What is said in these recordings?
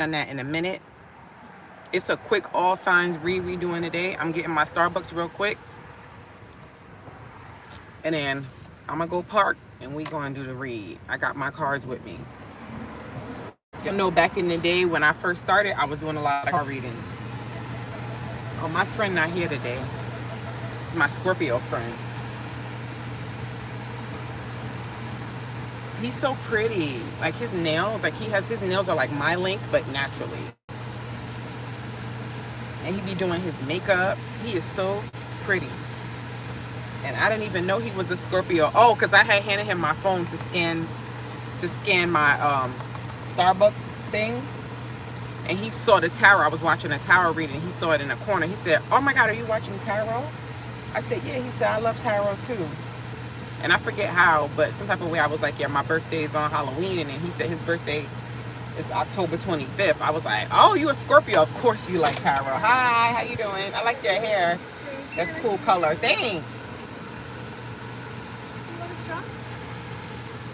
done that in a minute. It's a quick all signs read we doing today. I'm getting my Starbucks real quick. And then I'm going to go park and we going to do the read. I got my cards with me. You know, back in the day when I first started, I was doing a lot of card readings. Oh, my friend not here today. It's my Scorpio friend. He's so pretty. Like his nails, like his nails are like my length, but naturally. And he be doing his makeup. He is so pretty. And I didn't even know he was a Scorpio. Oh, because I had handed him my phone to scan my Starbucks thing. And he saw the tarot. I was watching a tarot reading. He saw it in the corner. He said, "Oh my God, are you watching tarot?" I said, "Yeah." He said, "I love tarot too." And I forget how, but some type of way I was like, "Yeah, my birthday is on Halloween." And then he said his birthday is October 25th. I was like, "Oh, you a Scorpio. Of course you like tarot. Hi, how you doing? I like your hair. That's cool color. Thanks."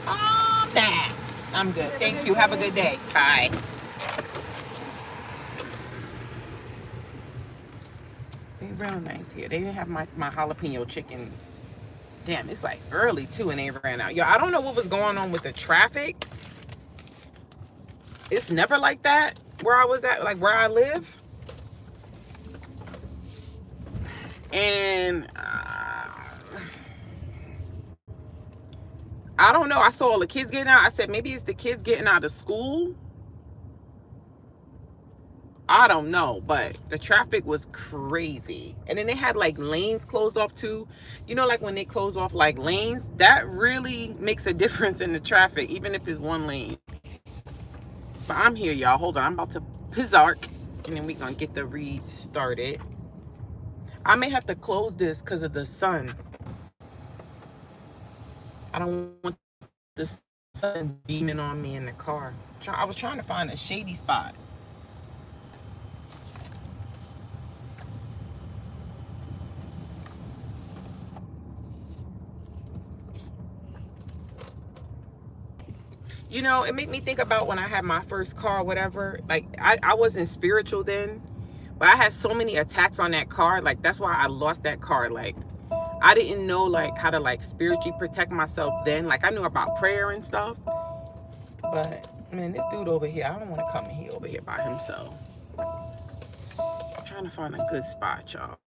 Oh, nah. I'm good. Thank you. Have a good day. Bye. They real nice here. They didn't have my jalapeno chicken. Damn, it's like early too and they ran out. Yo, I don't know what was going on with the traffic. It's never like that where I was at, like where I live. And I don't know. I saw all the kids getting out. I said, maybe it's the kids getting out of school. I don't know, but the traffic was crazy. And then they had like lanes closed off too. You know, like when they close off like lanes, that really makes a difference in the traffic, even if it's one lane. But I'm here, y'all. Hold on. I'm about to pizzark. And then we're going to get the read started. I may have to close this because of the sun. I don't want the sun beaming on me in the car. I was trying to find a shady spot. You know, it made me think about when I had my first car or whatever. Like, I wasn't spiritual then, but I had so many attacks on that car. Like, that's why I lost that car. Like, I didn't know, like, how to, like, spiritually protect myself then. Like, I knew about prayer and stuff. But, man, this dude over here, I don't want to come in here over here by himself. I'm trying to find a good spot, y'all.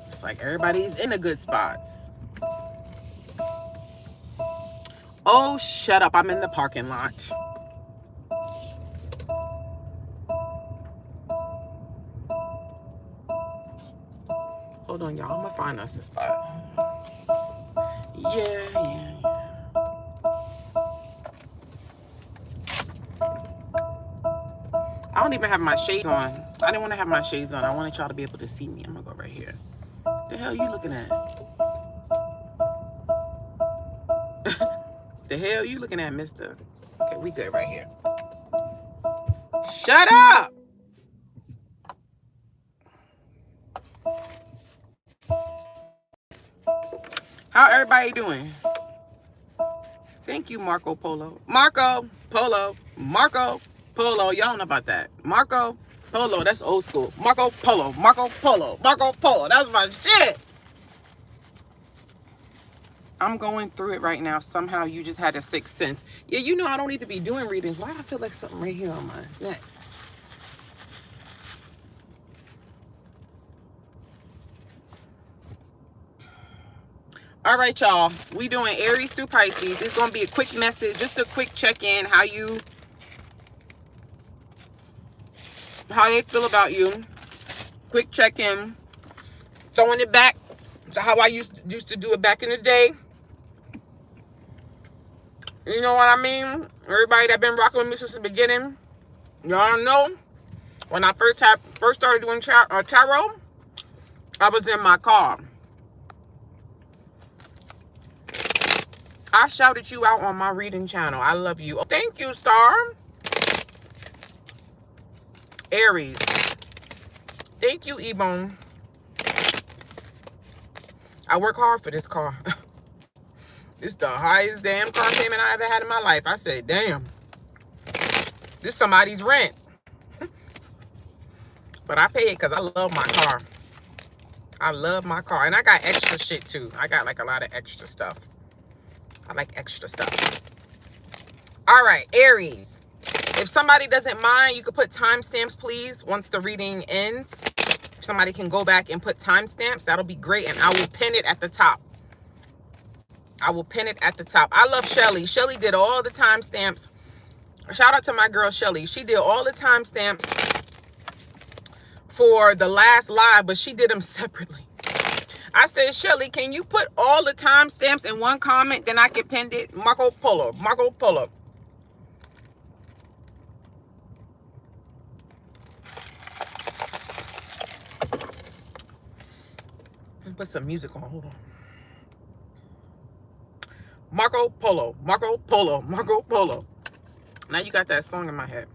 It's like everybody's in the good spots. Oh, shut up. I'm in the parking lot. Hold on, y'all. I'm going to find us a spot. Yeah. I don't even have my shades on. I didn't want to have my shades on. I wanted y'all to be able to see me. I'm going to go right here. The hell you looking at? The hell you looking at, mister? Okay, we good right here. Shut up! How everybody doing? Thank you, Marco Polo. Marco Polo. Marco Polo. Y'all don't know about that. Marco Polo. That's old school. Marco Polo. Marco Polo. Marco Polo. That's my shit. I'm going through it right now. Somehow you just had a sixth sense. Yeah, you know I don't need to be doing readings. Why do I feel like something right here on my neck? All right, y'all. We doing Aries through Pisces. This is going to be a quick message. Just a quick check-in. How they feel about you. Quick check-in. Throwing it back to how I used to do it back in the day. You know what I mean? Everybody that been rocking with me since the beginning, y'all know when I first started doing tarot, I was in my car. I shouted you out on my reading channel. I love you. Oh, thank you, Star. Aries. Thank you, Ebone. I work hard for this car. It's the highest damn car payment I ever had in my life. I said, damn. This somebody's rent. But I pay it because I love my car. I love my car. And I got extra shit too. I got like a lot of extra stuff. I like extra stuff. All right, Aries. If somebody doesn't mind, you could put timestamps, please, once the reading ends. If somebody can go back and put timestamps, that'll be great. And I will pin it at the top. I will pin it at the top. I love Shelly. Shelly did all the timestamps. Shout out to my girl, Shelly. She did all the timestamps for the last live, but she did them separately. I said, Shelly, can you put all the timestamps in one comment? Then I can pin it. Marco Polo. Marco Polo. Put some music on. Hold on. Marco Polo. Marco Polo. Marco Polo. Now you got that song in my head.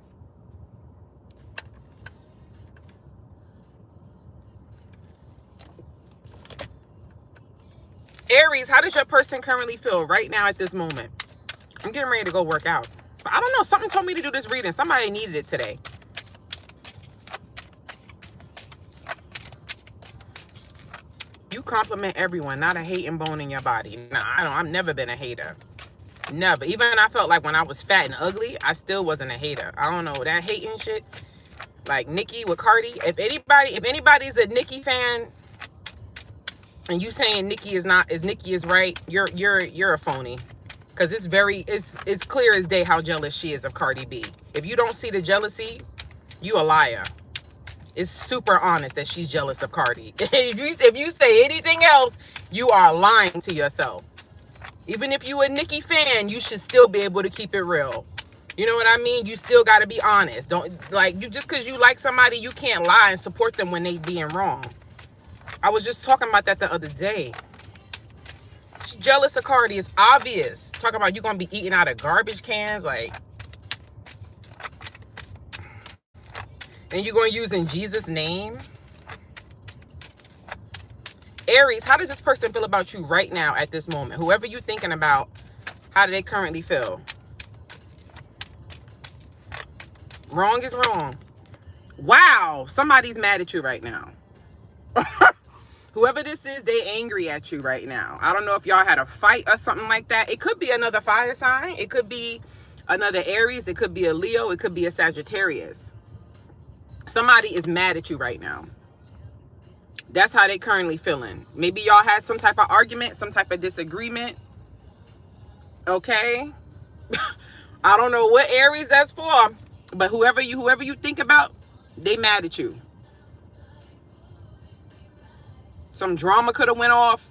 Aries, how does your person currently feel right now at this moment? I'm getting ready to go work out. But I don't know. Something told me to do this reading. Somebody needed it today. You compliment everyone, not a hating bone in your body. Nah, I've never been a hater. Never. Even I felt like when I was fat and ugly, I still wasn't a hater. I don't know. That hating shit, like Nicki with Cardi. If anybody's a Nicki fan and you saying Nicki is right, you're a phony. Because it's clear as day how jealous she is of Cardi B. If you don't see the jealousy, you a liar. It's super honest that she's jealous of Cardi. If you say anything else, you are lying to yourself. Even if you a Nicki fan, you should still be able to keep it real. You know what I mean? You still got to be honest. Don't just because you like somebody, you can't lie and support them when they being wrong. I was just talking about that the other day. She's jealous of Cardi. It's obvious. Talking about you gonna be eating out of garbage cans, like. And you're going to use in Jesus' name? Aries, how does this person feel about you right now at this moment? Whoever you're thinking about, how do they currently feel? Wrong is wrong. Wow, somebody's mad at you right now. Whoever this is, they angry at you right now. I don't know if y'all had a fight or something like that. It could be another fire sign. It could be another Aries. It could be a Leo. It could be a Sagittarius. Somebody is mad at you right now. That's how they currently feeling. Maybe y'all had some type of argument, some type of disagreement. Okay? I don't know what Aries that's for, but whoever you think about, they mad at you. Some drama could have went off.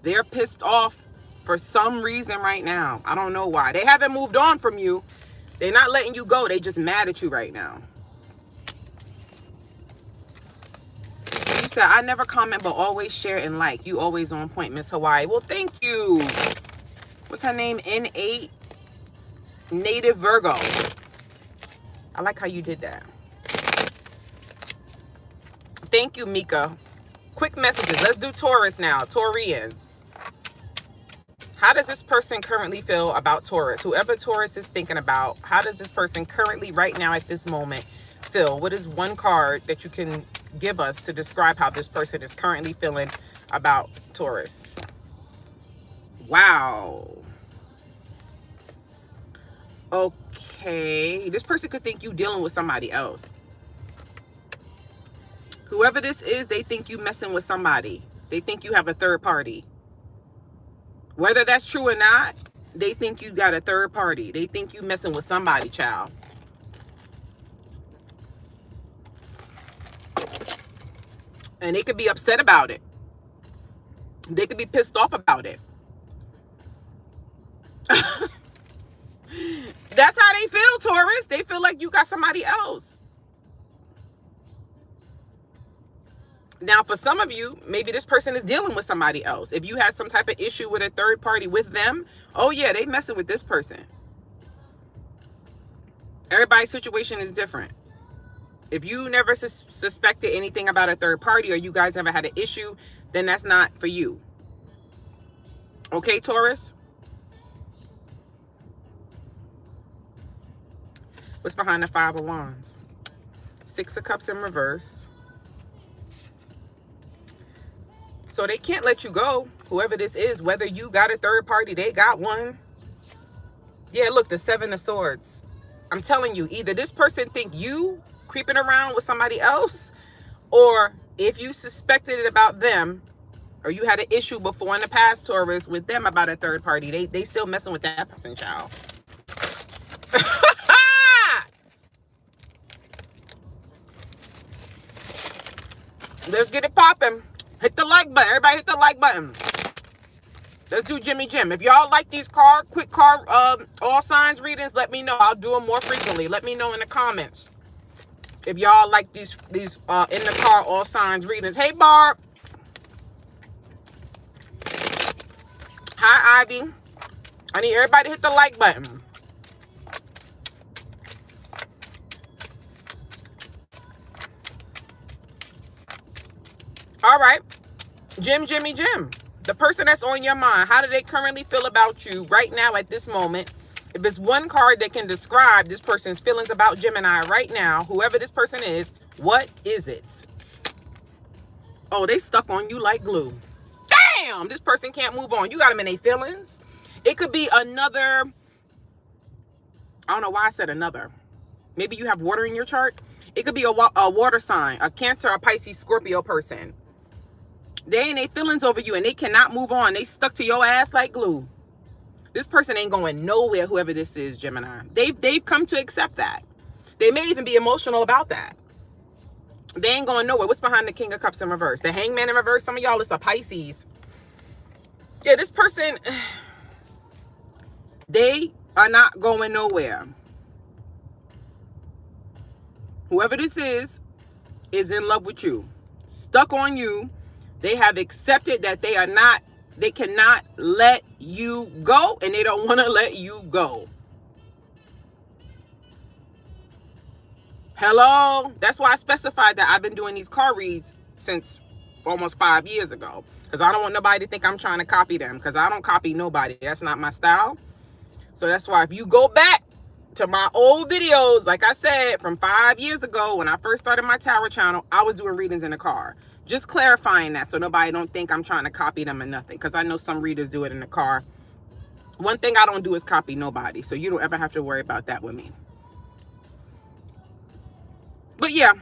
They're pissed off for some reason right now. I don't know why. They haven't moved on from you. They're not letting you go. They just mad at you right now. You said, I never comment, but always share and like. You always on point, Miss Hawaii. Well, thank you. What's her name? N8 Native Virgo. I like how you did that. Thank you, Mika. Quick messages. Let's do Taurus now. Taurians. How does this person currently feel about Taurus? Whoever Taurus is thinking about, how does this person currently, right now, at this moment, feel? What is one card that you can give us to describe how this person is currently feeling about Taurus? Wow. Okay. This person could think you dealing with somebody else. Whoever this is, they think you messing with somebody. They think you have a third party. Whether that's true or not, they think you got a third party. They think you messing with somebody, child. And they could be upset about it. They could be pissed off about it. That's how they feel, Taurus. They feel like you got somebody else. Now, for some of you, maybe this person is dealing with somebody else. If you had some type of issue with a third party with them, oh yeah, they messing with this person. Everybody's situation is different. If you never suspected anything about a third party, or you guys ever had an issue, then that's not for you. Okay, Taurus? What's behind the Five of Wands? Six of Cups in reverse. So they can't let you go, whoever this is, whether you got a third party, they got one. Yeah, look, the Seven of Swords. I'm telling you, either this person think you creeping around with somebody else, or if you suspected it about them, or you had an issue before in the past, Taurus, with them about a third party, they still messing with that person, child. Let's get it popping. Hit the like button. Everybody hit the like button. Let's do Jimmy Jim. If y'all like these quick all signs readings, let me know. I'll do them more frequently. Let me know in the comments if y'all like these in the car all signs readings. Hey, Barb. Hi, Ivy. I need everybody to hit the like button. All right. Jimmy Jim. The person that's on your mind. How do they currently feel about you right now at this moment? If it's one card that can describe this person's feelings about Gemini right now, whoever this person is, what is it? Oh, they stuck on you like glue. Damn, this person can't move on. You got them in their feelings. It could be another, I don't know why I said another. Maybe you have water in your chart. It could be a water sign, a Cancer, a Pisces, Scorpio person. They ain't their feelings over you and they cannot move on. They stuck to your ass like glue. This person ain't going nowhere, whoever this is, Gemini. They've come to accept that. They may even be emotional about that. They ain't going nowhere. What's behind the King of Cups in reverse? The Hangman in reverse. Some of y'all, it's a Pisces. Yeah, this person, they are not going nowhere. Whoever this is in love with you. Stuck on you. They have accepted that they cannot let you go, and they don't want to let you go. Hello? That's why I specified that I've been doing these card reads since almost 5 years ago. Because I don't want nobody to think I'm trying to copy them. Because I don't copy nobody. That's not my style. So that's why if you go back to my old videos, like I said, from 5 years ago when I first started my tarot channel, I was doing readings in the car. Just clarifying that so nobody don't think I'm trying to copy them or nothing. Because I know some readers do it in the car. One thing I don't do is copy nobody. So you don't ever have to worry about that with me. But yeah,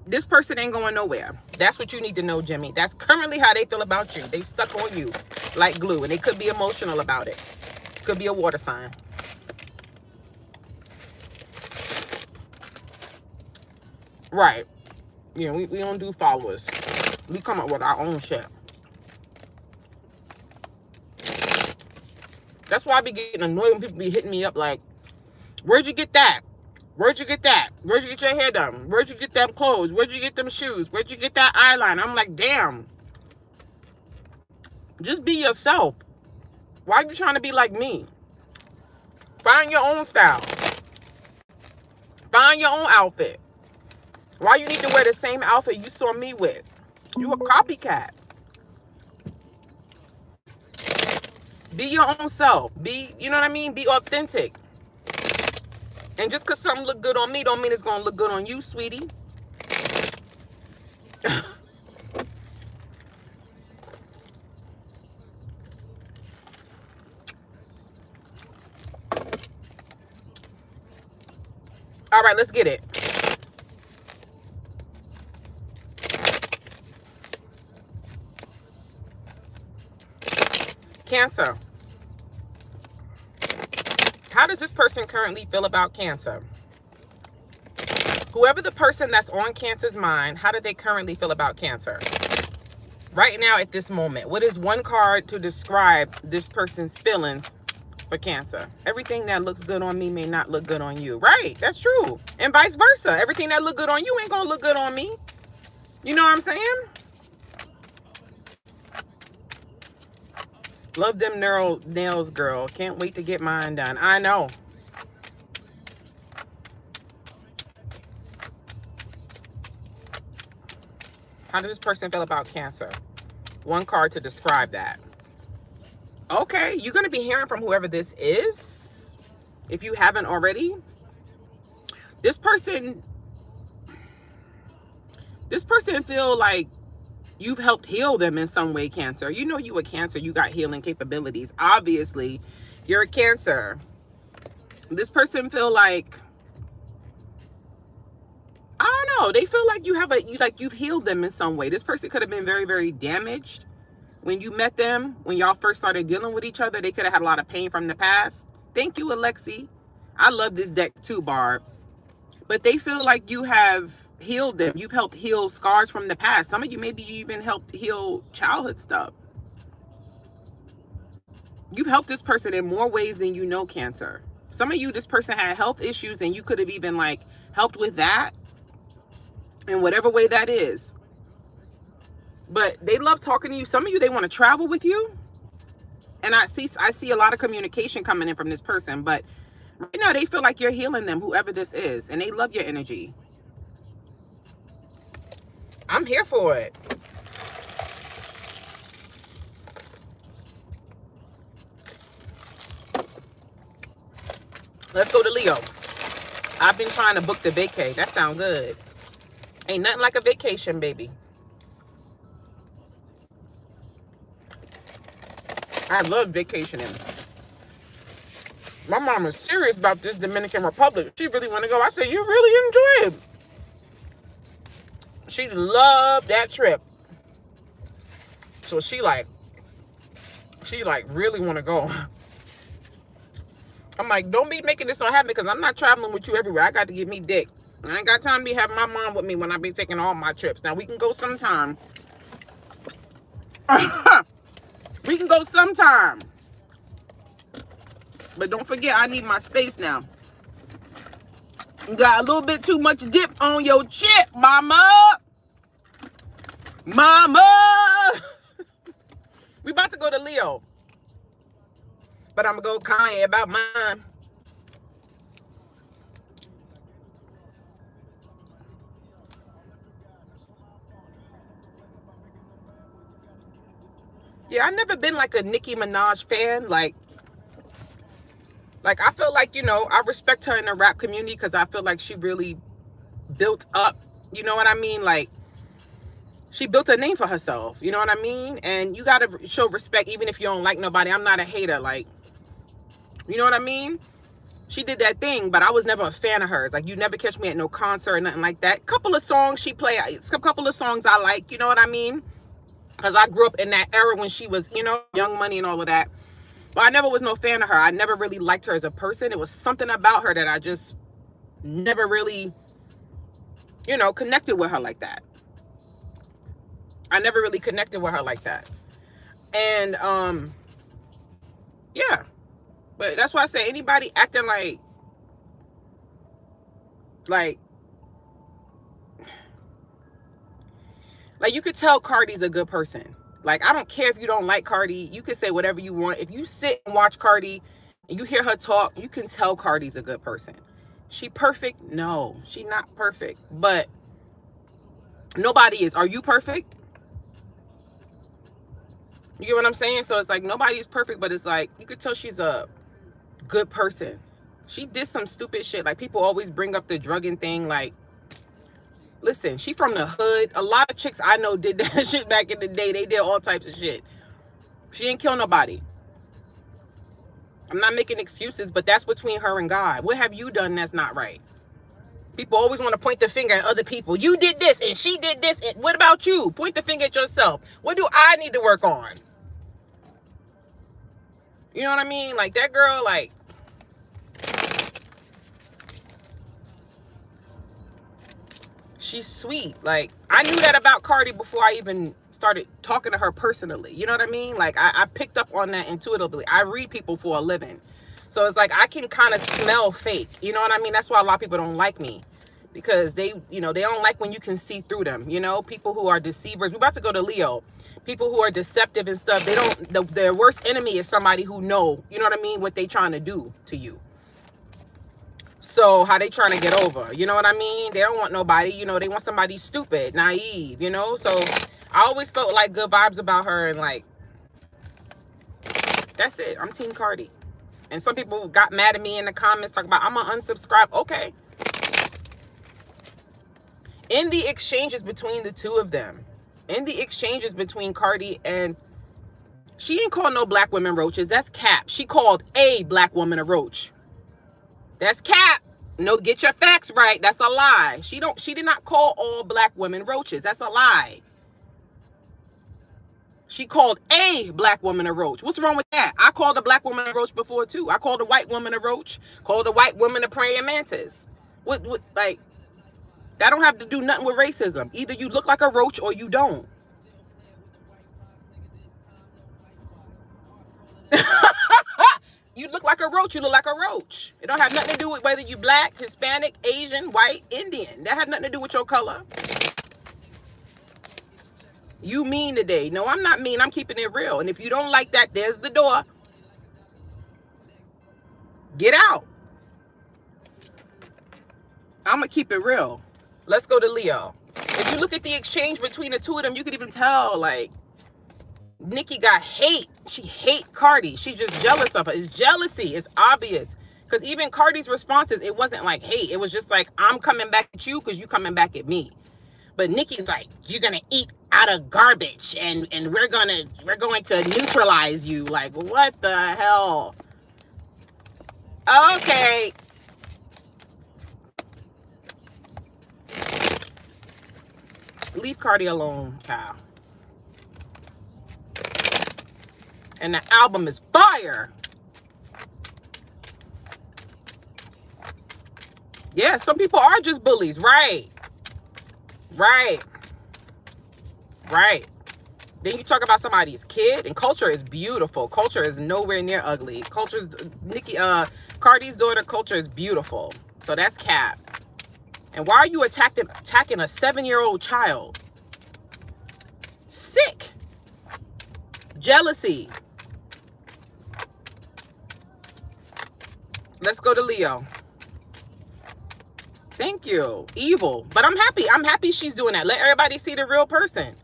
this person ain't going nowhere. That's what you need to know, Jimmy. That's currently how they feel about you. They stuck on you like glue. And they could be emotional about it. Could be a water sign. Right. Yeah, we don't do followers. We come up with our own shit. That's why I be getting annoyed when people be hitting me up like, where'd you get that? Where'd you get that? Where'd you get your hair done? Where'd you get them clothes? Where'd you get them shoes? Where'd you get that eyeliner? I'm like, damn. Just be yourself. Why are you trying to be like me? Find your own style. Find your own outfit. Why you need to wear the same outfit you saw me with? You a copycat. Be your own self. Be, you know what I mean? Be authentic. And just because something look good on me don't mean it's going to look good on you, sweetie. All right, let's get it. Cancer. How does this person currently feel about Cancer? Whoever the person that's on Cancer's mind, how do they currently feel about Cancer? Right now at this moment, what is one card to describe this person's feelings for Cancer? Everything that looks good on me may not look good on you. Right, that's true. And vice versa. Everything that look good on you ain't gonna look good on me. You know what I'm saying? Love them nails, girl. Can't wait to get mine done. I know. How does this person feel about Cancer? One card to describe that. Okay, you're going to be hearing from whoever this is. If you haven't already. This person, This person feel like you've helped heal them in some way, Cancer. You know you a Cancer. You got healing capabilities. Obviously, you're a Cancer. This person feel like, I don't know. They feel like you've healed them in some way. This person could have been very, very damaged when you met them. When y'all first started dealing with each other, they could have had a lot of pain from the past. Thank you, Alexi. I love this deck too, Barb. But they feel like you have healed them. You've helped heal scars from the past. Some of you, maybe you even helped heal childhood stuff. You've helped this person in more ways than you know, Cancer. Some of you, this person had health issues and you could have even like helped with that in whatever way that is. But they love talking to you. Some of you, they want to travel with you. And I see a lot of communication coming in from this person. But right now, they feel like you're healing them, whoever this is. And they love your energy. I'm here for it. Let's go to Leo. I've been trying to book the vacay. That sounds good. Ain't nothing like a vacation, baby. I love vacationing. My mom is serious about this Dominican Republic. She really want to go. I said, you really enjoy it. She loved that trip. So she like really want to go. I'm like, don't be making this so happen because I'm not traveling with you everywhere. I got to get me dick. I ain't got time to be having my mom with me when I be taking all my trips. Now we can go sometime. We can go sometime. But don't forget, I need my space now. You got a little bit too much dip on your chip, mama. Mama. We about to go to Leo. But I'm going to go Kanye about mine. Yeah, I've never been like a Nicki Minaj fan. Like I feel like, you know, I respect her in the rap community because I feel like she really built up, you know what I mean? Like, she built a name for herself, you know what I mean? And you got to show respect even if you don't like nobody. I'm not a hater, like, you know what I mean? She did that thing, but I was never a fan of hers. Like, you never catch me at no concert or nothing like that. Couple of songs she played, a couple of songs I like, you know what I mean? Because I grew up in that era when she was, you know, Young Money and all of that. But I never was no fan of her. I never really liked her as a person. It was something about her that I just never really, you know, connected with her like that. I never really connected with her like that. And, yeah. But that's why I say anybody acting like you could tell Cardi's a good person. Like, I don't care if you don't like Cardi. You can say whatever you want. If you sit and watch Cardi and you hear her talk, you can tell Cardi's a good person. She perfect? No, she not perfect. But nobody is. Are you perfect? You get what I'm saying? So it's like nobody is perfect, but it's like you could tell she's a good person. She did some stupid shit. Like, people always bring up the drugging thing. Like, listen, she from the hood. A lot of chicks I know did that shit back in the day. They did all types of shit. She ain't kill nobody. I'm not making excuses, but that's between her and God. What have you done that's not right? People always want to point the finger at other people. You did this and she did this. And what about you? Point the finger at yourself. What do I need to work on? You know what I mean? Like, that girl, like, she's sweet. Like, I knew that about Cardi before I even started talking to her personally. You know what I mean? Like, I picked up on that intuitively. I read people for a living. So it's like I can kind of smell fake. You know what I mean? That's why a lot of people don't like me. Because they, you know, they don't like when you can see through them. You know, people who are deceivers. We're about to go to Leo. People who are deceptive and stuff, they don't, their worst enemy is somebody who know, you know what I mean, what they trying to do to you. So how they trying to get over, you know what I mean? They don't want nobody, you know, they want somebody stupid, naive, you know? So I always felt like good vibes about her, and like, that's it. I'm Team Cardi. And some people got mad at me in the comments talking about, I'm gonna unsubscribe. Okay. In the exchanges between the two of them, in the exchanges between Cardi and, she ain't called no black women roaches. That's cap. She called a black woman a roach. That's cap. No, get your facts right. That's a lie. She did not call all black women roaches. That's a lie. She called a black woman a roach. What's wrong with that? I called a black woman a roach before too. I called a white woman a roach. Called a white woman a praying mantis. What like, that don't have to do nothing with racism. Either you look like a roach or you don't. You look like a roach, you look like a roach. It don't have nothing to do with whether you black, Hispanic, Asian, white, Indian. That has nothing to do with your color. You mean today. No, I'm not mean. I'm keeping it real. And if you don't like that, there's the door. Get out. I'm going to keep it real. Let's go to Leo. If you look at the exchange between the two of them, you could even tell, like, Nikki got hate. She hate Cardi. She's just jealous of her. It's jealousy. It's obvious. Because even Cardi's responses, it wasn't like hate. It was just like, I'm coming back at you because you coming back at me. But Nikki's like, you're going to eat out of garbage and we're going to neutralize you. Like, what the hell? Okay. Leave Cardi alone, child. And the album is fire. Yeah, some people are just bullies. Right. Then you talk about somebody's kid, and Culture is beautiful. Culture is nowhere near ugly. Cardi's daughter, Culture, is beautiful. So that's cap. And why are you attacking a 7-year-old child? Sick. Jealousy. Let's go to Leo. Thank you. Evil. But I'm happy. I'm happy she's doing that. Let everybody see the real person.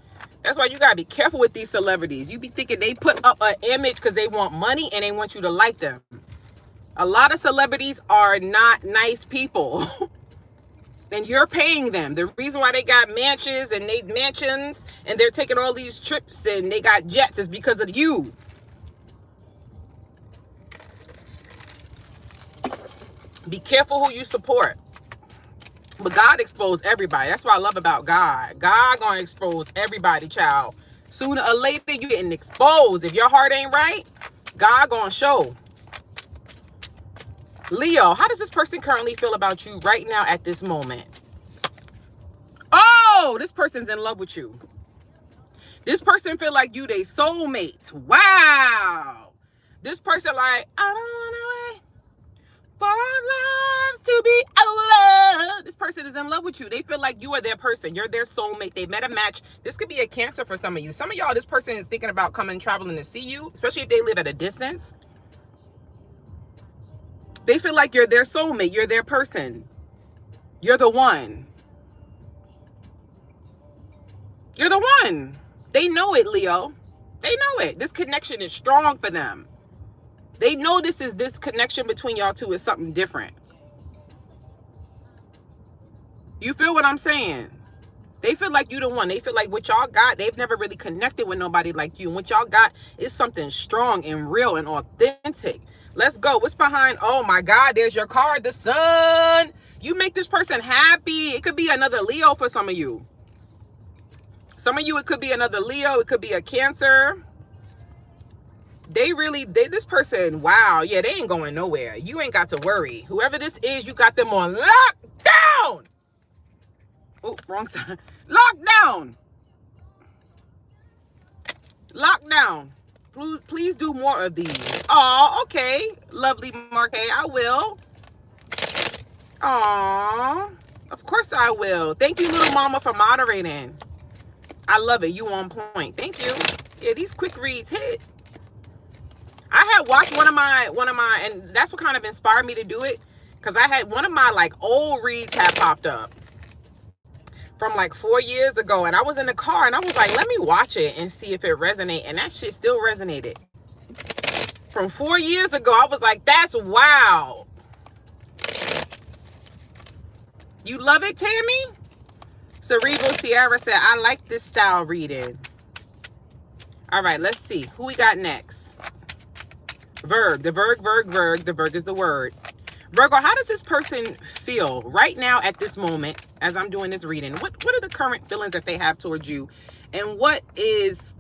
That's why you got to be careful with these celebrities. You be thinking they put up an image because they want money and they want you to like them. A lot of celebrities are not nice people. And you're paying them. The reason why they got mansions and they're taking all these trips and they got jets is because of you. Be careful who you support. But God exposed everybody. That's what I love about God. God gonna expose everybody, child. Sooner or later, you getting exposed. If your heart ain't right, God gonna show. Leo, how does this person currently feel about you right now at this moment? Oh, this person's in love with you. This person feel like you they soulmate. Wow. This person like, I don't want to wait for our lives to be over. This person is in love with you. They feel like you are their person. You're their soulmate. They met a match. This could be a Cancer for some of you. Some of y'all, this person is thinking about coming traveling to see you, especially if they live at a distance. They feel like you're their soulmate. You're their person. You're the one. You're the one. They know it, Leo. They know it. This connection is strong for them. They know this connection between y'all two is something different. You feel what I'm saying? They feel like you the one. They feel like what y'all got, they've never really connected with nobody like you. And what y'all got is something strong and real and authentic. Let's go. What's behind? Oh my God, there's your card, the sun. You make this person happy. It could be another Leo for some of you. Some of you, it could be another Leo. It could be a Cancer. This person, wow. Yeah, they ain't going nowhere. You ain't got to worry. Whoever this is, you got them on lockdown. Oh, wrong side. Lockdown. Lockdown. Please do more of these. Oh, okay. Lovely Marquet, I will. Aw, of course I will. Thank you, little mama, for moderating. I love it. You on point. Thank you. Yeah, these quick reads hit. I had watched one of my, and that's what kind of inspired me to do it. Because I had one of my like old reads had popped up from like 4 years ago. And I was in the car and I was like, let me watch it and see if it resonates. And that shit still resonated. From 4 years ago, I was like, that's wow. You love it, Tammy? Cerebral Sierra said, I like this style reading. All right, let's see. Who we got next? Virg. The Virg. The Virg is the word. Virgo, how does this person feel right now at this moment as I'm doing this reading? What are the current feelings that they have towards you? And what is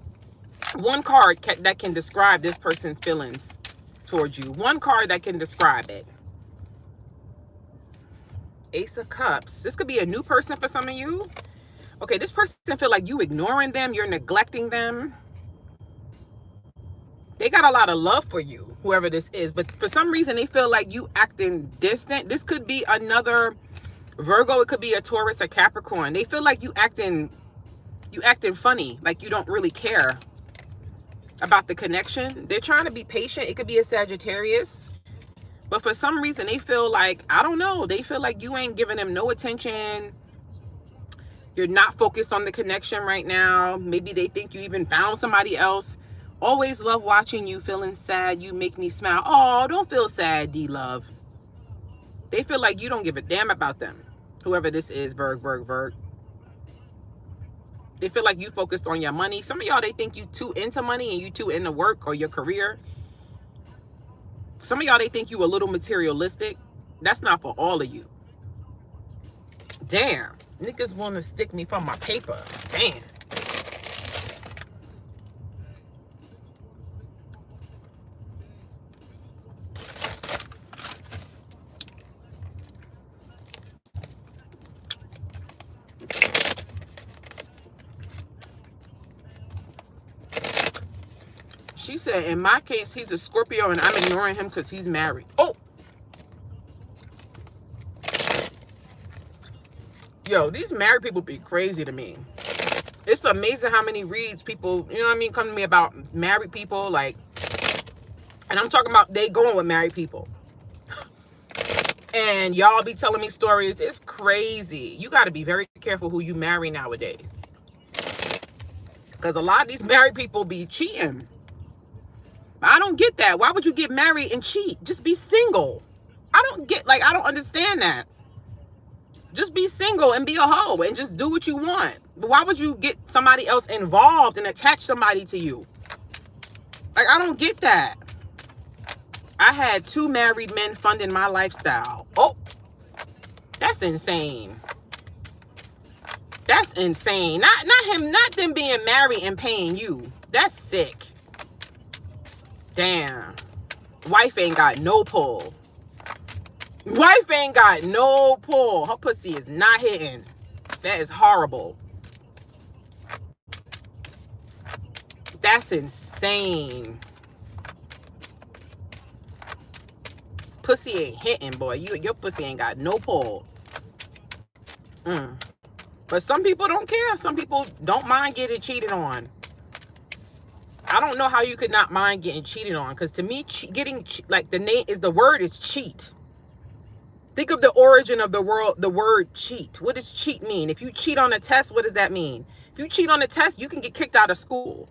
one card that can describe this person's feelings towards you? One card that can describe it. Ace of Cups. This could be a new person for some of you. Okay, this person feel like you ignoring them. You're neglecting them. They got a lot of love for you, whoever this is. But for some reason, they feel like you acting distant. This could be another Virgo. It could be a Taurus or Capricorn. They feel like you acting funny. Like you don't really care about the connection. They're trying to be patient. It could be a Sagittarius. But for some reason, they feel like, I don't know, they feel like you ain't giving them no attention. You're not focused on the connection right now. Maybe they think you even found somebody else. Always love watching you feeling sad. You make me smile. Oh, don't feel sad, D-Love. They feel like you don't give a damn about them. Whoever this is, Virg. They feel like you focused on your money. Some of y'all, they think you too into money and you too into work or your career. Some of y'all, they think you a little materialistic. That's not for all of you. Damn. Niggas want to stick me from my paper. Damn. She said, in my case, he's a Scorpio and I'm ignoring him because he's married. Oh! Yo, these married people be crazy to me. It's amazing how many reads people, you know what I mean, come to me about married people. Like, and I'm talking about they going with married people. And y'all be telling me stories. It's crazy. You got to be very careful who you marry nowadays. Because a lot of these married people be cheating. I don't get that. Why would you get married and cheat? Just be single. I don't understand that. Just be single and be a hoe and just do what you want. But why would you get somebody else involved and attach somebody to you? Like, I don't get that. I had 2 married men funding my lifestyle. Oh, that's insane. That's insane. Not them being married and paying you. That's sick. Damn. Wife ain't got no pull. Wife ain't got no pull. Her pussy is not hitting. That is horrible. That's insane. Pussy ain't hitting, boy. Your pussy ain't got no pull. But some people don't care. Some people don't mind getting cheated on. I don't know how you could not mind getting cheated on. Because to me, the word is cheat. Think of the origin of the word cheat. What does cheat mean? If you cheat on a test, what does that mean? If you cheat on a test, you can get kicked out of school.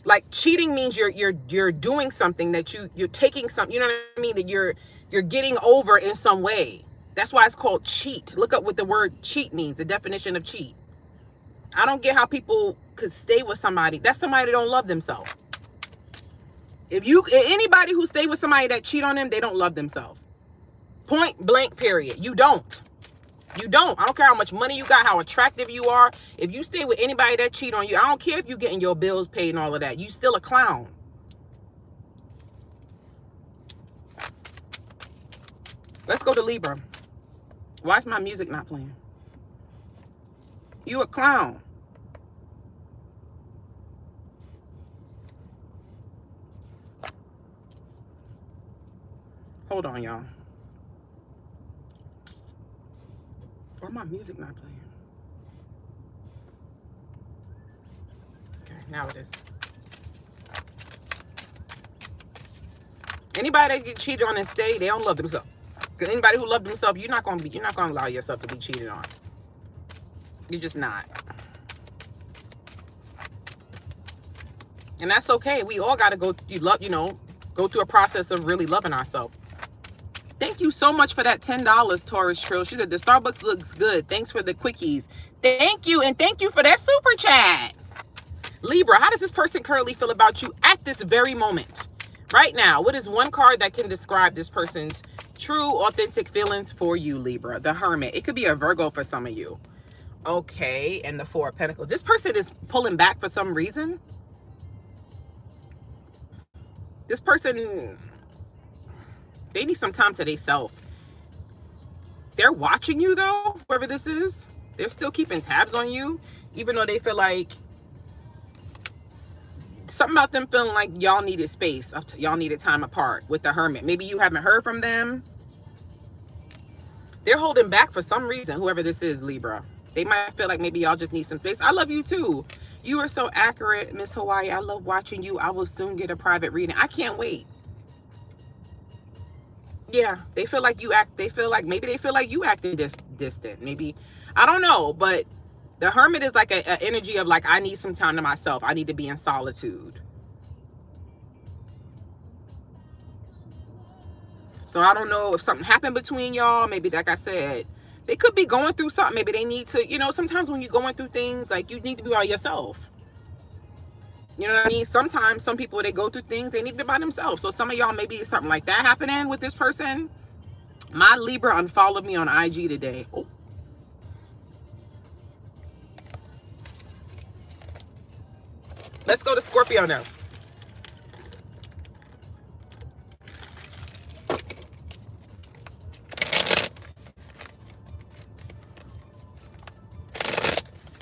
Like, cheating means you're doing something that you're taking something, you know what I mean? That you're getting over in some way. That's why it's called cheat. Look up what the word cheat means, the definition of cheat. I don't get how people could stay with somebody. That's somebody that don't love themselves. Anybody who stay with somebody that cheat on them, they don't love themselves. Point blank, period. You don't. You don't. I don't care how much money you got, how attractive you are. If you stay with anybody that cheat on you, I don't care if you're getting your bills paid and all of that. You still a clown. Let's go to Libra. Why is my music not playing? You a clown. Hold on, y'all. Why my music not playing? Okay, now it is. Anybody that get cheated on and stay, they don't love themselves. Because anybody who loves themselves, you're not gonna allow yourself to be cheated on. You're just not. And that's okay. We all gotta go through a process of really loving ourselves. Thank you so much for that $10, Taurus Trill. She said, the Starbucks looks good. Thanks for the quickies. Thank you, and thank you for that super chat. Libra, how does this person currently feel about you at this very moment? Right now, what is one card that can describe this person's true, authentic feelings for you, Libra? The Hermit. It could be a Virgo for some of you. Okay, and the Four of Pentacles. This person is pulling back for some reason. This person, they need some time to themselves. They're watching you, though, whoever this is. They're still keeping tabs on you, even though they feel like something about them feeling like y'all needed space. Y'all needed time apart with the Hermit. Maybe you haven't heard from them. They're holding back for some reason, whoever this is, Libra. They might feel like maybe y'all just need some space. I love you, too. You are so accurate, Miss Hawaii. I love watching you. I will soon get a private reading. I can't wait. Yeah, they feel like you act. They feel like maybe they feel like you acting distant. Maybe, I don't know. But the Hermit is like a energy of like, I need some time to myself. I need to be in solitude. So I don't know if something happened between y'all. Maybe, like I said, they could be going through something. Maybe they need to, you know, sometimes when you're going through things, like you need to be by yourself. You know what I mean? Sometimes some people, they go through things, they need to be by themselves. So some of y'all, maybe something like that happening with this person. My Libra unfollowed me on IG today. Oh. Let's go to Scorpio now.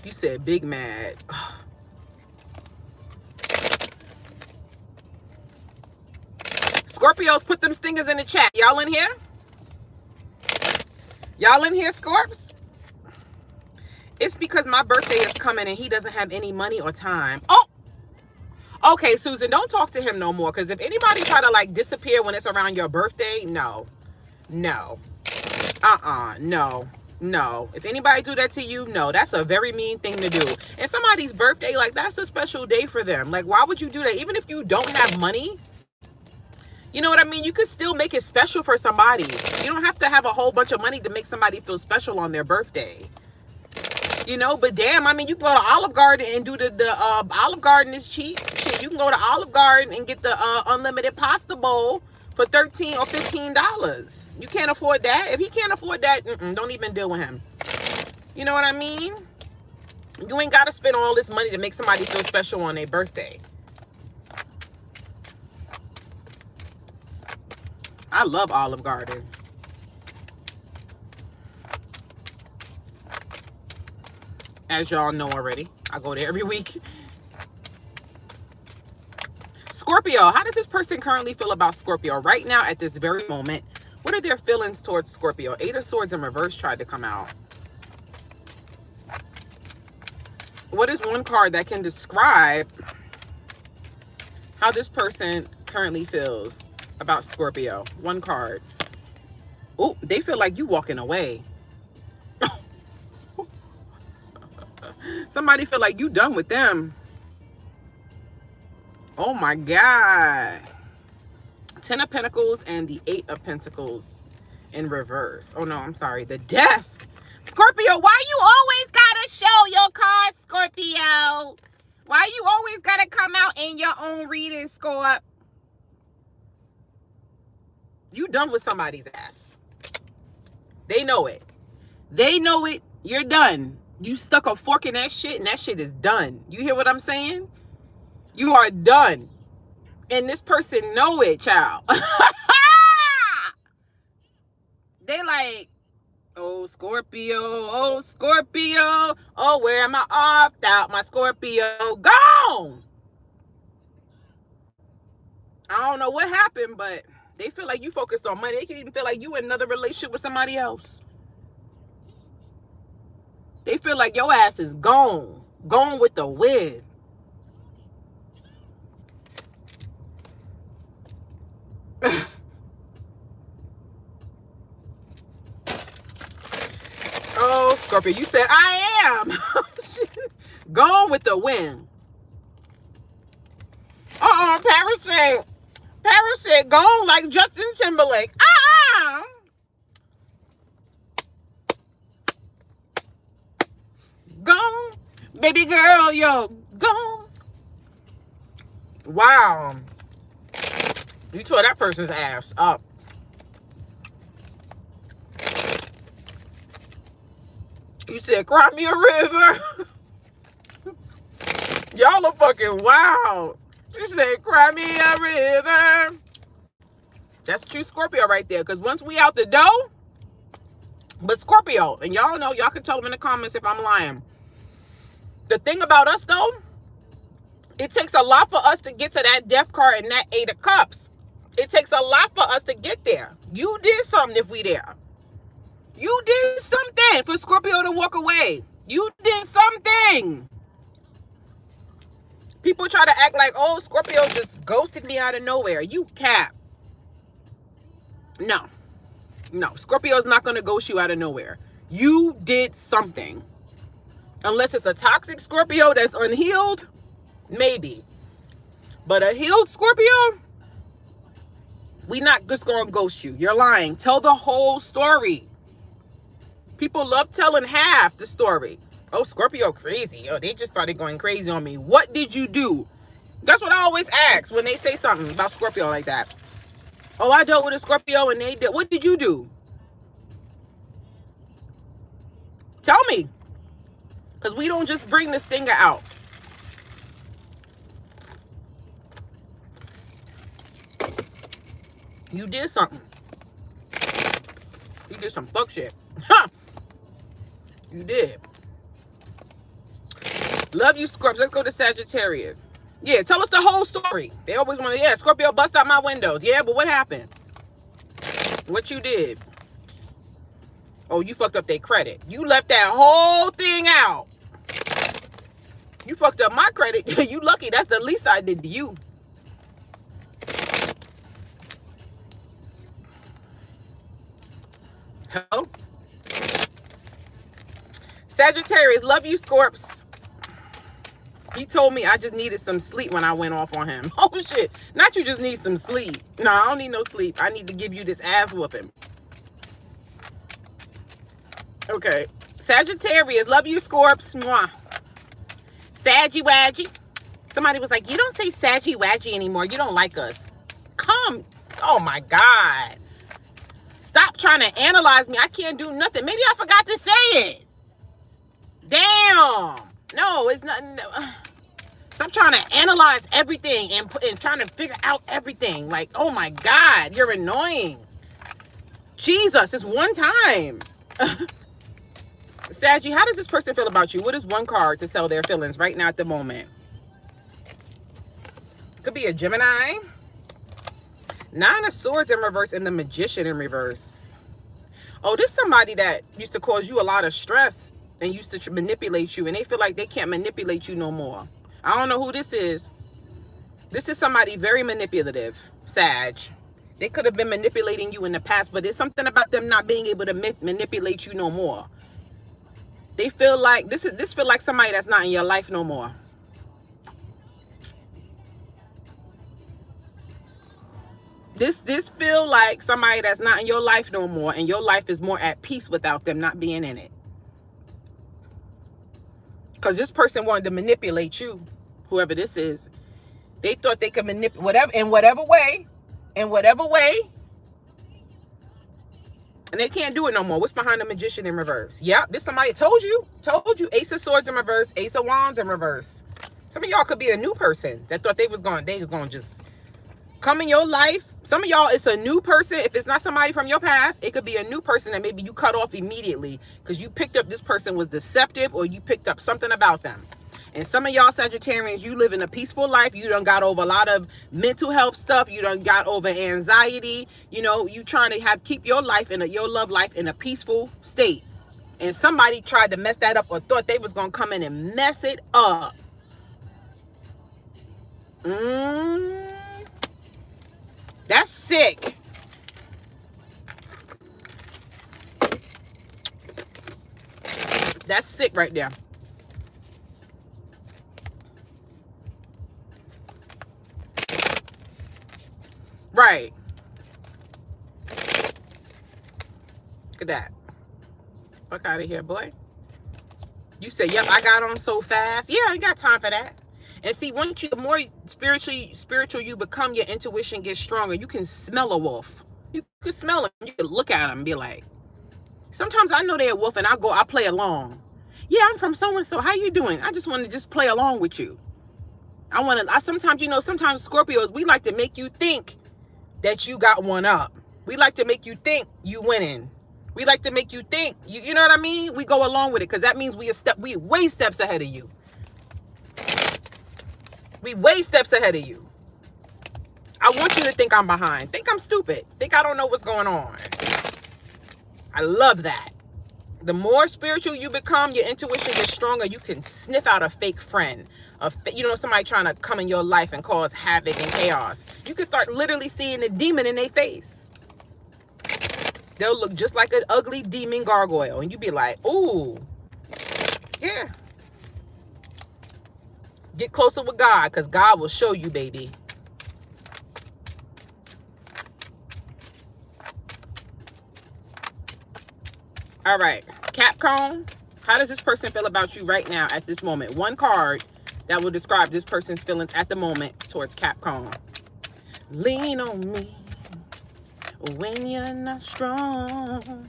You said big mad. Scorpios, put them stingers in the chat. Y'all in here? Y'all in here, Scorps? It's because my birthday is coming and he doesn't have any money or time. Oh! Okay, Susan, don't talk to him no more. Because if anybody try to, like, disappear when it's around your birthday, no. No. No. No. If anybody do that to you, no. That's a very mean thing to do. And somebody's birthday, like, that's a special day for them. Like, why would you do that? Even if you don't have money, you know what I mean? You could still make it special for somebody. You don't have to have a whole bunch of money to make somebody feel special on their birthday. You know, but damn, I mean, you can go to Olive Garden and do the Olive Garden is cheap. Shit, you can go to Olive Garden and get the unlimited pasta bowl for $13 or $15. You can't afford that. If he can't afford that, don't even deal with him. You know what I mean? You ain't got to spend all this money to make somebody feel special on their birthday. I love Olive Garden. As y'all know already, I go there every week. Scorpio, how does this person currently feel about Scorpio right now at this very moment? What are their feelings towards Scorpio? Eight of Swords in reverse tried to come out. What is one card that can describe how this person currently feels about Scorpio? One card. Oh, they feel like you walking away. Somebody feel like you done with them. Oh my God. 10 of Pentacles and the 8 of Pentacles in reverse. Oh no, I'm sorry. The Death. Scorpio, why you always gotta show your cards, Scorpio? Why you always gotta come out in your own reading, Scorp? You done with somebody's ass. They know it. They know it. You're done. You stuck a fork in that shit and that shit is done. You hear what I'm saying? You are done. And this person know it, child. They like, oh, Scorpio, oh, Scorpio. Oh, where am I off out? My Scorpio gone. I don't know what happened, but they feel like you focused on money. They can even feel like you in another relationship with somebody else. They feel like your ass is gone. Gone with the wind. Oh, Scorpio, you said, I am. Gone with the wind. Paris said, gone like Justin Timberlake. Gone. Baby girl, yo, gone. Wow. You tore that person's ass up. You said, cry me a river. Y'all are fucking wild. You said, cry me a river. That's true Scorpio right there. Because once we out the door, but Scorpio, and y'all know, y'all can tell them in the comments if I'm lying. The thing about us, though, it takes a lot for us to get to that death card and that 8 of Cups. It takes a lot for us to get there. You did something if we there. You did something for Scorpio to walk away. You did something. People try to act like, oh, Scorpio just ghosted me out of nowhere. You cap. No. No, Scorpio's not going to ghost you out of nowhere. You did something. Unless it's a toxic Scorpio that's unhealed, maybe. But a healed Scorpio, we not just going to ghost you. You're lying. Tell the whole story. People love telling half the story. Oh, Scorpio crazy. Oh, they just started going crazy on me. What did you do? That's what I always ask when they say something about Scorpio like that. Oh, I dealt with a Scorpio and they did. What did you do? Tell me. Because we don't just bring the stinger out. You did something. You did some fuck shit. Huh. You did. Love you, Scorpio. Let's go to Sagittarius. Yeah, tell us the whole story. They always want to, yeah, Scorpio bust out my windows. Yeah, but what happened? What you did? Oh, you fucked up their credit. You left that whole thing out. You fucked up my credit. You lucky. That's the least I did to you. Hello? Sagittarius, love you, Scorps. He told me I just needed some sleep when I went off on him. Oh, shit. Not you just need some sleep. No, I don't need no sleep. I need to give you this ass whooping. Okay. Sagittarius, love you, Scorps. Mwah. Saggy Waggy. Somebody was like, you don't say Saggy Waggy anymore. You don't like us. Come. Oh, my God. Stop trying to analyze me. I can't do nothing. Maybe I forgot to say it. Damn. No, it's not. No. Stop trying to analyze everything and trying to figure out everything. Like, oh my God, you're annoying. Jesus, it's one time. Saggy, how does this person feel about you? What is one card to sell their feelings right now at the moment? Could be a Gemini. 9 of Swords in reverse and the Magician in reverse. Oh, this is somebody that used to cause you a lot of stress and used to manipulate you, and they feel like they can't manipulate you no more. I don't know who this is. This is somebody very manipulative, Sag. They could have been manipulating you in the past, but there's something about them not being able to manipulate you no more. They feel like this feel like somebody that's not in your life no more. This feel like somebody that's not in your life no more, and your life is more at peace without them not being in it. Because this person wanted to manipulate you, whoever this is. They thought they could manipulate in whatever way, and they can't do it no more. What's behind the Magician in reverse? Yep, this somebody told you. Ace of Swords in reverse, Ace of Wands in reverse. Some of y'all could be a new person that thought they were going to just come in your life. Some of y'all, it's a new person. If it's not somebody from your past, it could be a new person that maybe you cut off immediately because you picked up this person was deceptive, or you picked up something about them. And some of y'all Sagittarians, you live in a peaceful life. You done got over a lot of mental health stuff. You done got over anxiety. You know, you trying to keep your life your love life in a peaceful state. And somebody tried to mess that up, or thought they was going to come in and mess it up. That's sick. That's sick right there. Right. at that. Fuck out of here, boy. You say, yep, I got on so fast. Yeah, I ain't got time for that. And see, once you, the more spiritual you become, your intuition gets stronger. You can smell a wolf. You can smell him. You can look at him and be like, sometimes I know they're a wolf and I play along. Yeah, I'm from so-and-so. How you doing? I just want to just play along with you. Sometimes, you know, sometimes Scorpios, we like to make you think that you got one up. We like to make you think you winning. We like to make you think, you know what I mean? We go along with it because that means we way steps ahead of you. We way steps ahead of you. I want you to think I'm behind. Think I'm stupid. Think I don't know what's going on. I love that. The more spiritual you become, your intuition gets stronger. You can sniff out a fake friend. You know, somebody trying to come in your life and cause havoc and chaos. You can start literally seeing the demon in their face. They'll look just like an ugly demon gargoyle. And you be like, ooh, yeah. Get closer with God because God will show you, baby. All right. Capricorn, how does this person feel about you right now at this moment? One card that will describe this person's feelings at the moment towards Capricorn. Lean on me when you're not strong.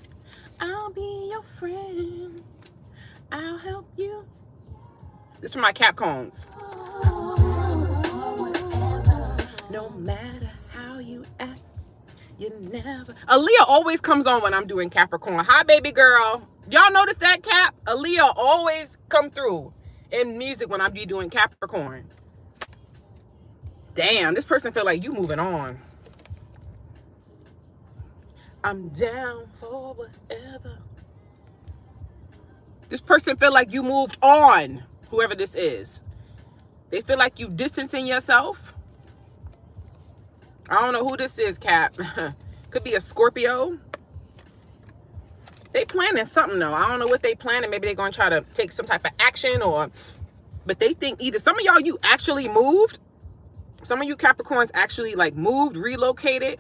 I'll be your friend. I'll help you. This is for my Capricorns. No matter how you act, you never. Aaliyah always comes on when I'm doing Capricorn. Hi, baby girl. Y'all notice that, Cap? Aaliyah always come through in music when I be doing Capricorn. Damn, this person feel like you moving on. I'm down for whatever. This person feel like you moved on, whoever this is. They feel like you distancing yourself. I don't know who this is, Cap. Could be a Scorpio. They planning something though. I don't know what they planning. Maybe they're going to try to take some type of action but they think either some of y'all, you actually moved. Some of you Capricorns actually like moved, relocated.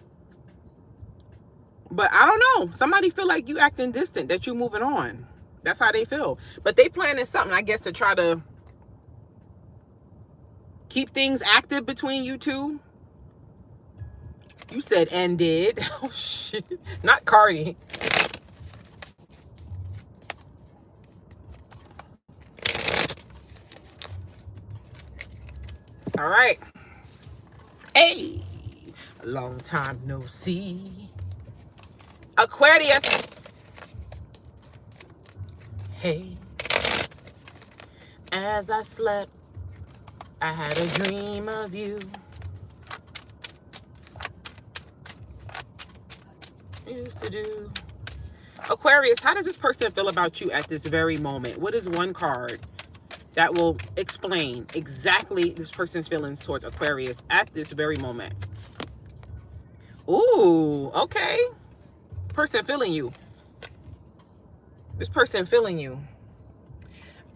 But I don't know. Somebody feel like you acting distant, that you moving on. That's how they feel. But they planning something, I guess, to try to keep things active between you two. You said ended. Oh, shit. Not Cardi. All right. Hey. A long time no see. Aquarius. Hey. As I slept, I had a dream of you. Used to do. Aquarius, how does this person feel about you at this very moment? What is one card that will explain exactly this person's feelings towards Aquarius at this very moment? Ooh, okay. Person feeling you. This person feeling you.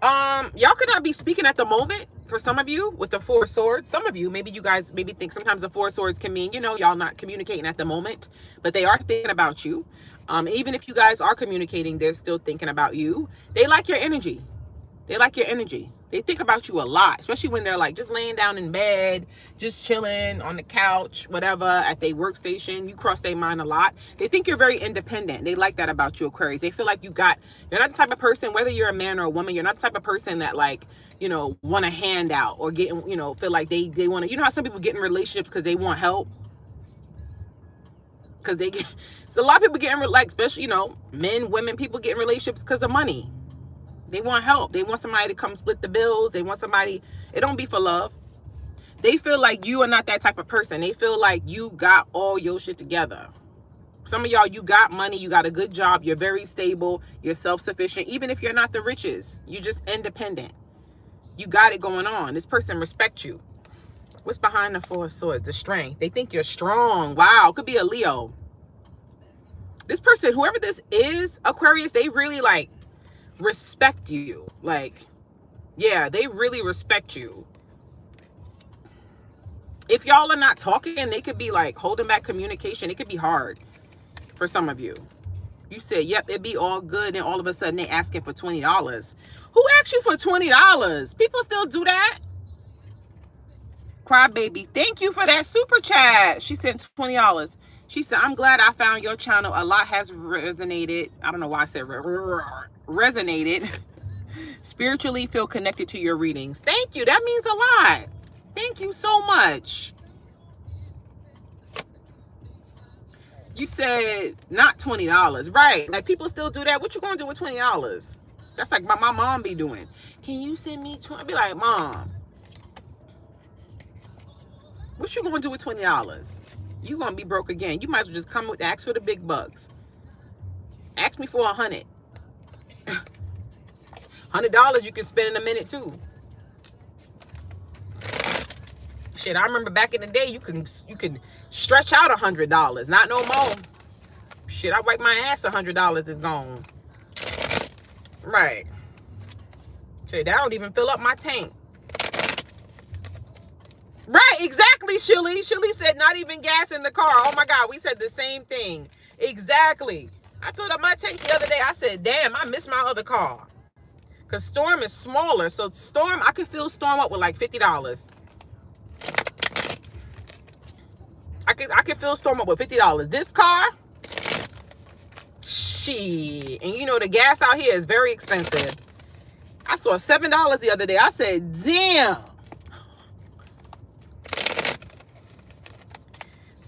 Y'all could not be speaking at the moment for some of you with the Four of Swords. Some of you, maybe you guys maybe think sometimes the Four of Swords can mean, you know, y'all not communicating at the moment, but they are thinking about you. Even if you guys are communicating, they're still thinking about you. They like your energy. They like your energy. They think about you a lot, especially when they're like just laying down in bed, just chilling on the couch, whatever, at their workstation. You cross their mind a lot. They think you're very independent. They like that about you, Aquarius. They feel like you're not the type of person, whether you're a man or a woman, you're not the type of person that like, you know, want a handout or getting, you know, feel like they want to, you know how some people get in relationships because they want help? Because they get, so a lot of people get in, like, especially, you know, men, women, people get in relationships because of money. They want help. They want somebody to come split the bills. They want somebody. It don't be for love. They feel like you are not that type of person. They feel like you got all your shit together. Some of y'all, you got money. You got a good job. You're very stable. You're self-sufficient. Even if you're not the richest, you're just independent. You got it going on. This person respects you. What's behind the Four of Swords? The strength. They think you're strong. Wow. Could be a Leo. This person, whoever this is, Aquarius, they really like respect you. Like, yeah, they really respect you. If y'all are not talking, they could be like holding back communication. It could be hard for some of you. You said, yep, it'd be all good. And all of a sudden they asking for $20. Who asked you for $20? People still do that? Crybaby, thank you for that super chat. She sent $20. She said, I'm glad I found your channel. A lot has resonated. I don't know why I said resonated. Spiritually feel connected to your readings. Thank you. That means a lot. Thank you so much. You said not $20. Right. Like people still do that. What you gonna do with $20? That's like my mom be doing. Can you send me 20? Be like, Mom, what you gonna do with $20? You gonna be broke again. You might as well just come with ask for the big bucks. Ask me for $100. $100 you can spend in a minute too. Shit, I remember back in the day you can stretch out $100. Not no more. Shit, I wipe my ass, $100 is gone. Right. Shit, that don't even fill up my tank. Right, exactly, Shilly. Shilly said not even gas in the car. Oh my God, we said the same thing. Exactly. I filled up my tank the other day. I said, damn, I missed my other car. Because Storm is smaller. So Storm, I could fill Storm up with like $50. I could fill Storm up with $50. This car, shit. And you know the gas out here is very expensive. I saw $7 the other day. I said, damn.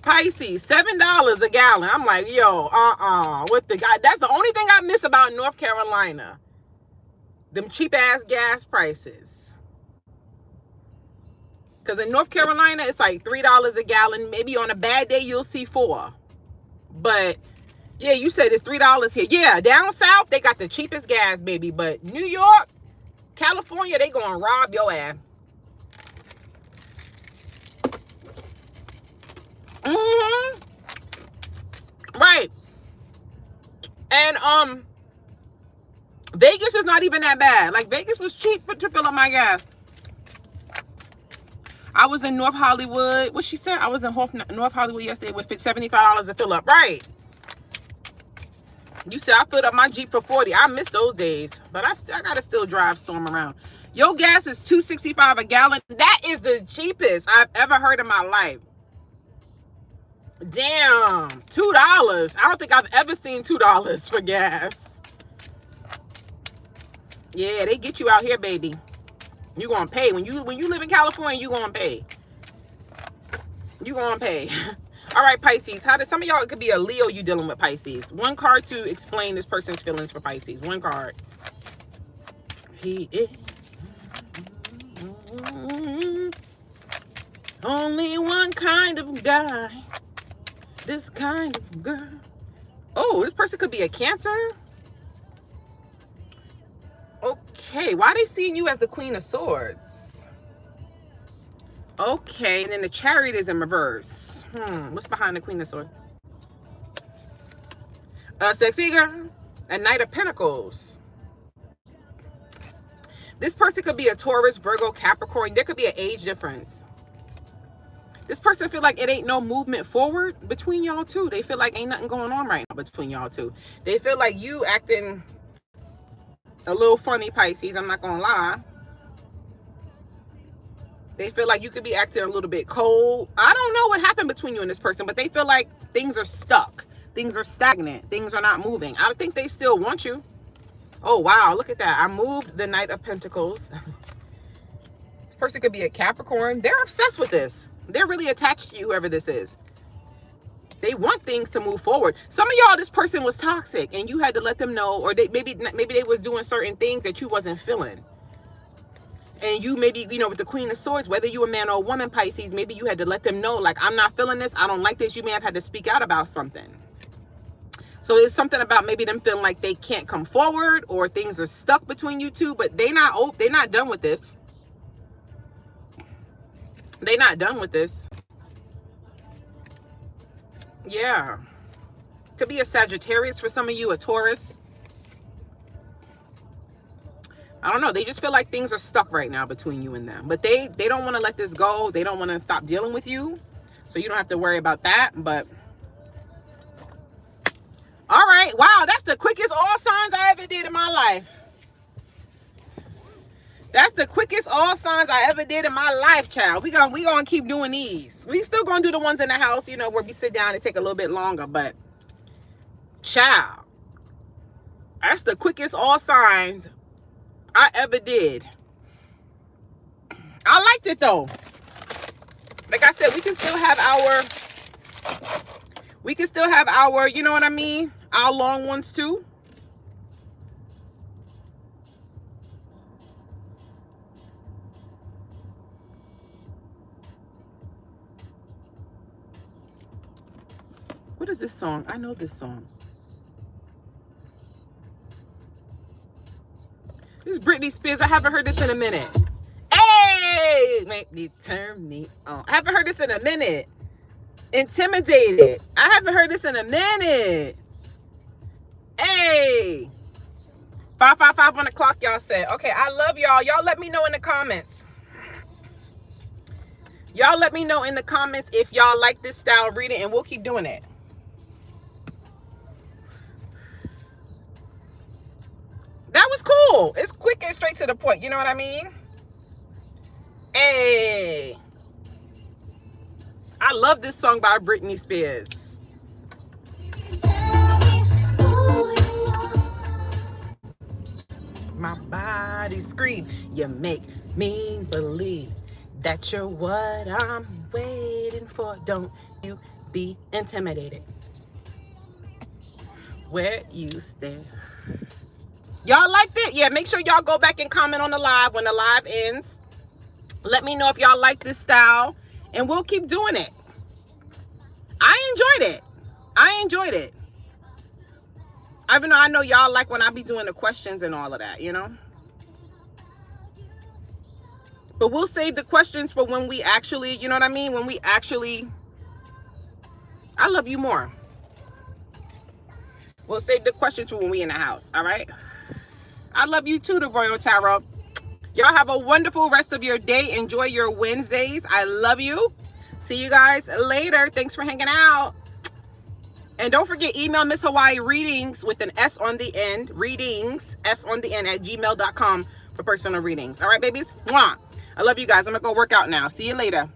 Pisces, $7 a gallon. I'm like, yo, what the guy? That's the only thing I miss about North Carolina. Them cheap ass gas prices. Because in North Carolina, it's like $3 a gallon. Maybe on a bad day, you'll see $4. But yeah, you said it's $3 here. Yeah, down south, they got the cheapest gas, baby. But New York, California, they gonna rob your ass. Right. And Vegas is not even that bad. Like Vegas was cheap to fill up my gas. I was in North Hollywood. What she said? I was in North Hollywood yesterday with $75 to fill up. Right. You said I filled up my Jeep for $40. I miss those days, but I gotta still drive Storm around. Your gas is $2.65 a gallon. That is the cheapest I've ever heard in my life. Damn, $2. I don't think I've ever seen $2 for gas. Yeah, they get you out here, baby. You gonna pay when you live in California. You gonna pay. You gonna pay. All right, Pisces. How does some of y'all, it could be a Leo you dealing with, Pisces. One card to explain this person's feelings for Pisces. One card. He is only one kind of guy. This kind of girl. Oh, this person could be a Cancer. Okay, why are they seeing you as the Queen of Swords? Okay, and then the Chariot is in reverse. What's behind the Queen of Swords? A sexy girl. A Knight of Pentacles. This person could be a Taurus, Virgo, Capricorn. There could be an age difference. This person feel like it ain't no movement forward between y'all two. They feel like ain't nothing going on right now between y'all two. They feel like you acting a little funny, Pisces. I'm not gonna lie. They feel like you could be acting a little bit cold. I don't know what happened between you and this person, but they feel like things are stuck. Things are stagnant. Things are not moving. I think they still want you. Oh, wow. Look at that. I moved the Knight of Pentacles. This person could be a Capricorn. They're obsessed with this. They're really attached to you, whoever this is. They want things to move forward. Some of y'all, this person was toxic and you had to let them know, or maybe they was doing certain things that you wasn't feeling. And you maybe, with the Queen of Swords, whether you a man or a woman, Pisces, maybe you had to let them know, like, I'm not feeling this. I don't like this. You may have had to speak out about something. So it's something about maybe them feeling like they can't come forward or things are stuck between you two, but they're not done with this. They're not done with this. Yeah. Could be a Sagittarius for some of you, a Taurus. I don't know. They just feel like things are stuck right now between you and them. But they don't want to let this go. They don't want to stop dealing with you. So you don't have to worry about that. But all right. right. Wow, that's the quickest all signs I ever did in my life. That's the quickest all signs I ever did in my life, child. We gonna keep doing these. We still gonna do the ones in the house, you know, where we sit down and take a little bit longer, but child, that's the quickest all signs I ever did. I liked it though. Like I said, we can still have our, you know what I mean? Our long ones too. What is this song? I know this song. This is Britney Spears. I haven't heard this in a minute. Hey, make me turn me on. I haven't heard this in a minute. Intimidated. I haven't heard this in a minute. Hey. 555 on the clock, y'all said. Okay, I love y'all. Y'all let me know in the comments. Y'all let me know in the comments if y'all like this style reading, and we'll keep doing it. That was cool. It's quick and straight to the point. You know what I mean? Hey. I love this song by Britney Spears. My body scream. You make me believe that you're what I'm waiting for. Don't you be intimidated. Where you stand. Y'all liked it? Yeah, make sure y'all go back and comment on the live when the live ends. Let me know if y'all like this style, and we'll keep doing it. I enjoyed it. Even though I know y'all like when I be doing the questions and all of that, you know? But we'll save the questions for when we actually, you know what I mean? When we actually, I love you more. We'll save the questions for when we in the house, all right? I love you too, the Royal Tarot. Y'all have a wonderful rest of your day. Enjoy your Wednesdays. I love you. See you guys later. Thanks for hanging out. And don't forget, email Miss Hawaii Readings with an S on the end. Readings, S on the end, at gmail.com for personal readings. All right, babies? Mwah. I love you guys. I'm going to go work out now. See you later.